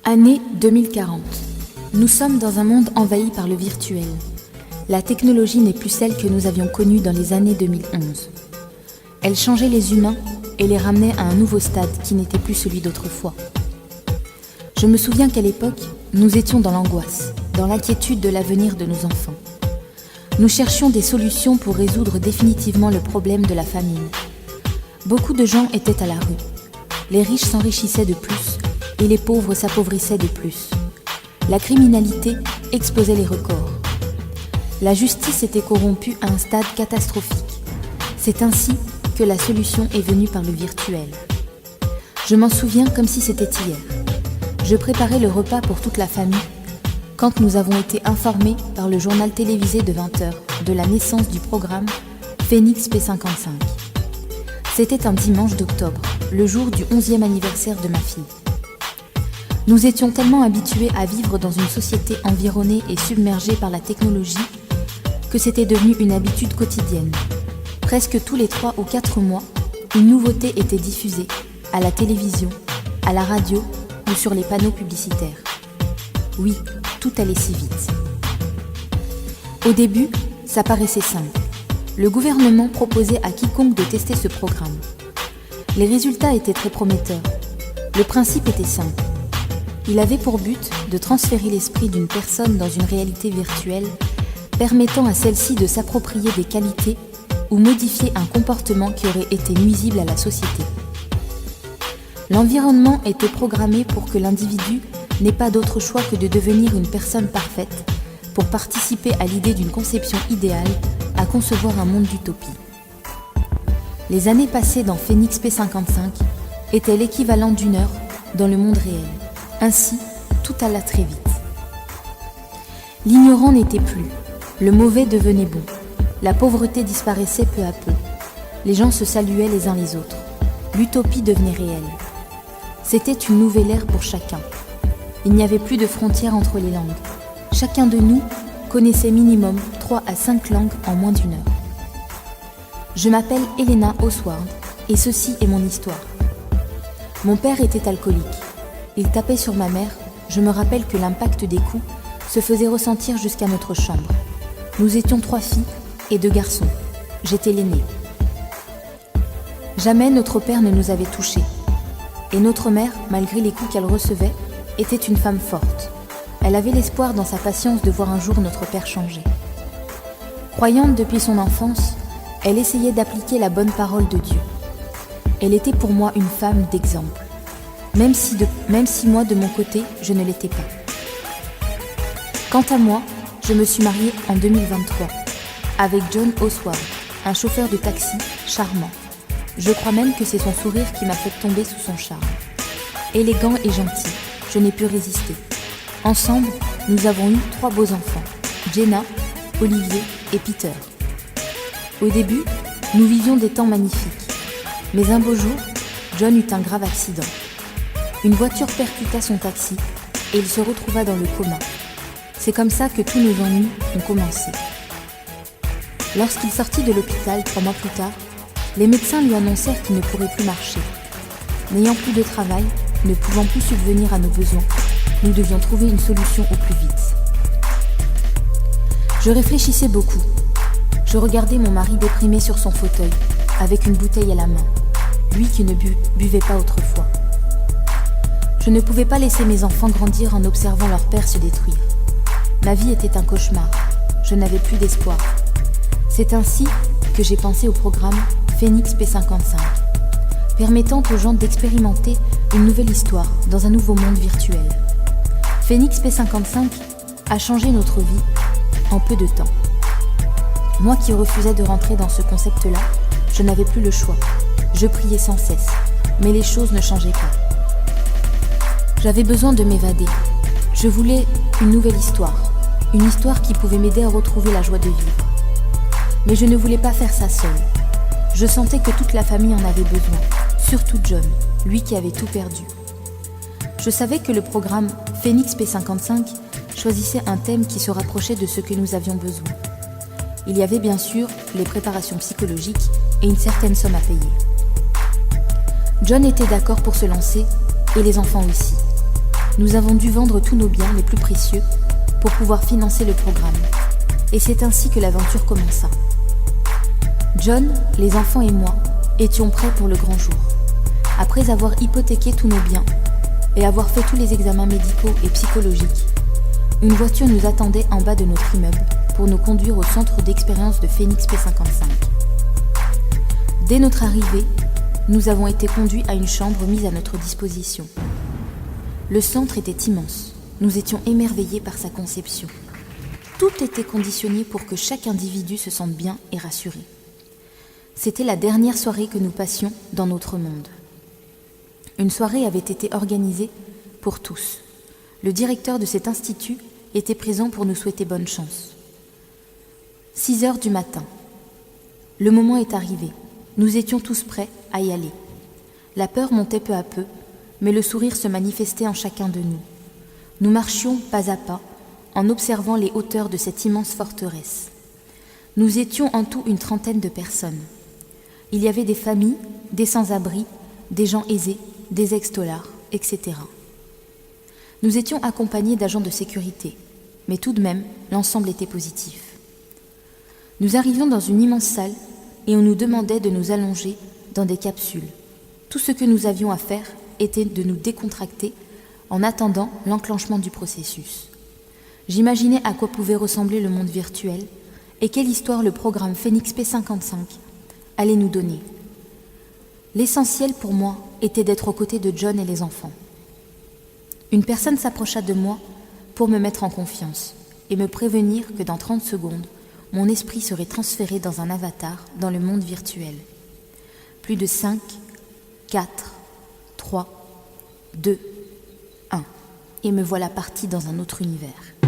Année 2040. Nous sommes dans un monde envahi par le virtuel. La technologie n'est plus celle que nous avions connue dans les années 2011. Elle changeait les humains et les ramenait à un nouveau stade qui n'était plus celui d'autrefois. Je me souviens qu'à l'époque, nous étions dans l'angoisse, dans l'inquiétude de l'avenir de nos enfants. Nous cherchions des solutions pour résoudre définitivement le problème de la famine. Beaucoup de gens étaient à la rue. Les riches s'enrichissaient de plus et les pauvres s'appauvissaient de plus. La criminalité explosait les records. La justice était corrompue à un stade catastrophique. C'est ainsi que la solution est venue par le virtuel. Je m'en souviens comme si c'était hier. Je préparais le repas pour toute la famille quand nous avons été informés par le journal télévisé de 20h de la naissance du programme Phénix P55. C'était un dimanche d'octobre, le jour du 11e anniversaire de ma fille. Nous étions tellement habitués à vivre dans une société environnée et submergée par la technologie que c'était devenu une habitude quotidienne. Presque tous les 3 ou 4 mois, une nouveauté était diffusée, à la télévision, à la radio ou sur les panneaux publicitaires. Oui, tout allait si vite. Au début, ça paraissait simple. Le gouvernement proposait à quiconque de tester ce programme. Les résultats étaient très prometteurs. Le principe était simple. Il avait pour but de transférer l'esprit d'une personne dans une réalité virtuelle, permettant à celle-ci de s'approprier des qualités ou modifier un comportement qui aurait été nuisible à la société. L'environnement était programmé pour que l'individu n'ait pas d'autre choix que de devenir une personne parfaite pour participer à l'idée d'une conception idéale, à concevoir un monde d'utopie. Les années passées dans Phénix P55 étaient l'équivalent d'une heure dans le monde réel. Ainsi, tout alla très vite. L'ignorant n'était plus, le mauvais devenait bon, la pauvreté disparaissait peu à peu, les gens se saluaient les uns les autres, l'utopie devenait réelle. C'était une nouvelle ère pour chacun. Il n'y avait plus de frontières entre les langues. Chacun de nous connaissait minimum 3 à 5 langues en moins d'une heure. Je m'appelle Elena Oswald et ceci est mon histoire. Mon père était alcoolique. Il tapait sur ma mère, je me rappelle que l'impact des coups se faisait ressentir jusqu'à notre chambre. Nous étions 3 filles et 2 garçons. J'étais l'aînée. Jamais notre père ne nous avait touchés. Et notre mère, malgré les coups qu'elle recevait, était une femme forte. Elle avait l'espoir dans sa patience de voir un jour notre père changer. Croyante depuis son enfance, elle essayait d'appliquer la bonne parole de Dieu. Elle était pour moi une femme d'exemple. Même si moi, de mon côté, je ne l'étais pas. Quant à moi, je me suis mariée en 2023 avec John Oswald, un chauffeur de taxi charmant. Je crois même que c'est son sourire qui m'a fait tomber sous son charme. Élégant et gentil, je n'ai pu résister. Ensemble, nous avons eu 3 beaux enfants, Jenna, Olivier et Peter. Au début, nous vivions des temps magnifiques. Mais un beau jour, John eut un grave accident. Une voiture percuta son taxi et il se retrouva dans le coma. C'est comme ça que tous nos ennuis ont commencé. Lorsqu'il sortit de l'hôpital 3 mois plus tard, les médecins lui annoncèrent qu'il ne pourrait plus marcher. N'ayant plus de travail, ne pouvant plus subvenir à nos besoins, nous devions trouver une solution au plus vite. Je réfléchissais beaucoup. Je regardais mon mari déprimé sur son fauteuil, avec une bouteille à la main, lui qui ne buvait pas autrefois. Je ne pouvais pas laisser mes enfants grandir en observant leur père se détruire. Ma vie était un cauchemar. Je n'avais plus d'espoir. C'est ainsi que j'ai pensé au programme Phénix P55, permettant aux gens d'expérimenter une nouvelle histoire dans un nouveau monde virtuel. Phénix P55 a changé notre vie en peu de temps. Moi qui refusais de rentrer dans ce concept-là, je n'avais plus le choix. Je priais sans cesse, mais les choses ne changeaient pas. J'avais besoin de m'évader. Je voulais une nouvelle histoire, une histoire qui pouvait m'aider à retrouver la joie de vivre. Mais je ne voulais pas faire ça seule. Je sentais que toute la famille en avait besoin, surtout John, lui qui avait tout perdu. Je savais que le programme Phénix P55 choisissait un thème qui se rapprochait de ce que nous avions besoin. Il y avait bien sûr les préparations psychologiques et une certaine somme à payer. John était d'accord pour se lancer, et les enfants aussi. Nous avons dû vendre tous nos biens les plus précieux pour pouvoir financer le programme. Et c'est ainsi que l'aventure commença. John, les enfants et moi étions prêts pour le grand jour. Après avoir hypothéqué tous nos biens et avoir fait tous les examens médicaux et psychologiques, une voiture nous attendait en bas de notre immeuble pour nous conduire au centre d'expérience de Phoenix P55. Dès notre arrivée, nous avons été conduits à une chambre mise à notre disposition. Le centre était immense. Nous étions émerveillés par sa conception. Tout était conditionné pour que chaque individu se sente bien et rassuré. C'était la dernière soirée que nous passions dans notre monde. Une soirée avait été organisée pour tous. Le directeur de cet institut était présent pour nous souhaiter bonne chance. 6 heures du matin. Le moment est arrivé. Nous étions tous prêts à y aller. La peur montait peu à peu, mais le sourire se manifestait en chacun de nous. Nous marchions pas à pas, en observant les hauteurs de cette immense forteresse. Nous étions en tout une trentaine de personnes. Il y avait des familles, des sans-abri, des gens aisés, des ex-dollars, etc. Nous étions accompagnés d'agents de sécurité, mais tout de même, l'ensemble était positif. Nous arrivions dans une immense salle et on nous demandait de nous allonger dans des capsules. Tout ce que nous avions à faire était de nous décontracter en attendant l'enclenchement du processus. J'imaginais à quoi pouvait ressembler le monde virtuel et quelle histoire le programme Phoenix P55 allait nous donner. L'essentiel pour moi était d'être aux côtés de John et les enfants. Une personne s'approcha de moi pour me mettre en confiance et me prévenir que dans 30 secondes, mon esprit serait transféré dans un avatar dans le monde virtuel. Plus de 5, 4, 3, 2, 1. Et me voilà parti dans un autre univers.